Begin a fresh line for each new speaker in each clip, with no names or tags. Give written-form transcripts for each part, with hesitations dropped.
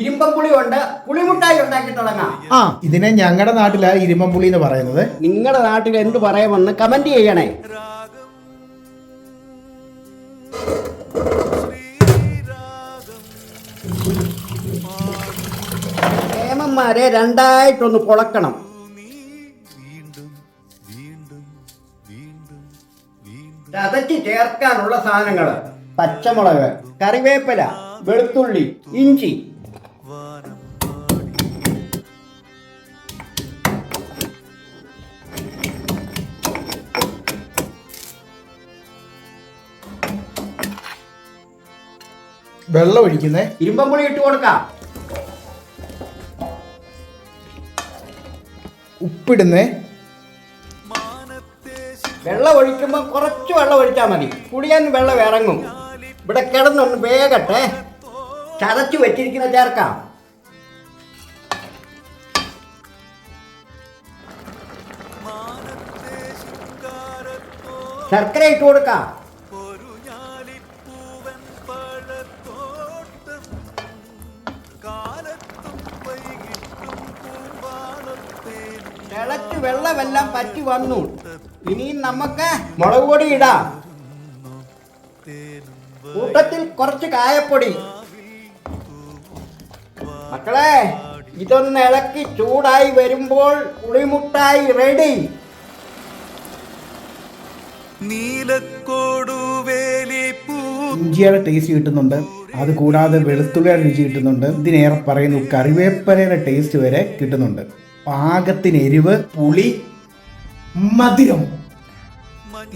ഇരുമ്പമ്പുളി കൊണ്ട് പുളിമുട്ടായി ഉണ്ടാക്കി തുടങ്ങാം.
ഇതിനെ ഞങ്ങളുടെ നാട്ടിലാ ഇരുമ്പമ്പുളി എന്ന് പറയുന്നത്.
നിങ്ങളുടെ നാട്ടിൽ എന്ത് പറയാമെന്ന് കമന്റ് ചെയ്യണേ. ഏമന്മാരെ രണ്ടായിട്ടൊന്ന് പൊളക്കണം. ചതച്ച് ചേർക്കാനുള്ള സാധനങ്ങൾ: പച്ചമുളക്, കറിവേപ്പില, വെളുത്തുള്ളി, ഇഞ്ചി.
വെള്ളം ഒഴിക്കുന്നേ,
ഇരുമ്പമ്പുളി ഇട്ട് കൊടുക്കാം.
ഉപ്പിടുന്നേ.
വെള്ളം ഒഴിക്കുമ്പോൾ കുറച്ച് വെള്ളം ഒഴിച്ചാൽ മതി, കുടിയാൻ വെള്ളം ഇറങ്ങും. ഇവിടെ കിടന്നൊന്ന് വേഗട്ടെ. ചതച്ചു വെച്ചിരിക്കുന്ന ചേർക്കാം. ശർക്കര ഇട്ട് കൊടുക്കാം. തിളച്ച് വെള്ളമെല്ലാം പറ്റി വന്നു. ഇനിയും നമുക്ക് മുളക് പൊടി ഇടാം. കൂട്ടത്തിൽ കുറച്ച് കായപ്പൊടി. മക്കളെ, ഇതൊന്ന് ഇളക്കി ചൂടായി വരുമ്പോൾ പുളിമുട്ടായി റെഡി.
ഇഞ്ചിയുടെ ടേസ്റ്റ് കിട്ടുന്നുണ്ട്, അത് കൂടാതെ വെളുത്തുള്ളിയുടെ രുചി കിട്ടുന്നുണ്ട്. ഇതിനേറെ പറയുന്നു കറിവേപ്പിലയുടെ ടേസ്റ്റ് വരെ കിട്ടുന്നുണ്ട്. പാകത്തിന് എരിവ്, പുളി, മധുരം.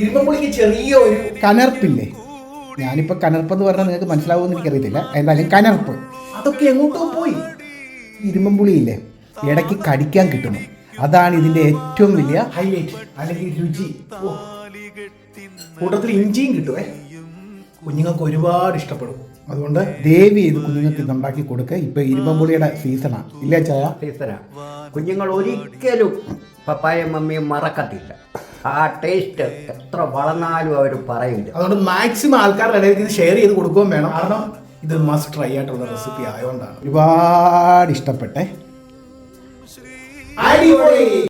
ഇരുമ്പുളിക്ക് ചെറിയ ഒരു കനർപ്പില്ലേ? ഞാനിപ്പോൾ കനർപ്പെന്ന് പറഞ്ഞാൽ നിങ്ങൾക്ക് മനസ്സിലാവുമെന്ന് എനിക്കറിയത്തില്ല. എന്തായാലും കനർപ്പ് അതൊക്കെ എങ്ങോട്ടോ പോയി. ഇരുമ്പുളിയില്ലേ, ഇടയ്ക്ക് കടിക്കാൻ കിട്ടുന്നു. അതാണ് ഇതിൻ്റെ ഏറ്റവും വലിയ ഹൈലൈറ്റ്, അല്ലെങ്കിൽ രുചി. കൂട്ടത്തിൽ ഇഞ്ചിയും കിട്ടുമേ. കുഞ്ഞുങ്ങൾക്ക് ഒരുപാട് ഇഷ്ടപ്പെടും. അതുകൊണ്ട് ദേവി ഇത് കുഞ്ഞുങ്ങൾക്ക് ഇതുണ്ടാക്കി കൊടുക്കുക. ഇപ്പൊ ഇരുമ്പുളിയുടെ സീസണാണ്, ഇല്ലേ ചായ?
സീസണാണ്. കുഞ്ഞുങ്ങൾ ഒരിക്കലും പപ്പായും മമ്മിയും മറക്കത്തില്ല. ആ ടേസ്റ്റ് എത്ര വളർന്നാലും അവർ പറയില്ല.
അതുകൊണ്ട് മാക്സിമം ആൾക്കാരുടെ ഇടയിൽ ഇത് ഷെയർ ചെയ്ത് കൊടുക്കുകയും വേണം. കാരണം ഇത് മസ്റ്റ് ട്രൈ ആയിട്ടുള്ള റെസിപ്പി ആയതുകൊണ്ടാണ് ഒരുപാട് ഇഷ്ടപ്പെട്ടെ. അടിപൊളി.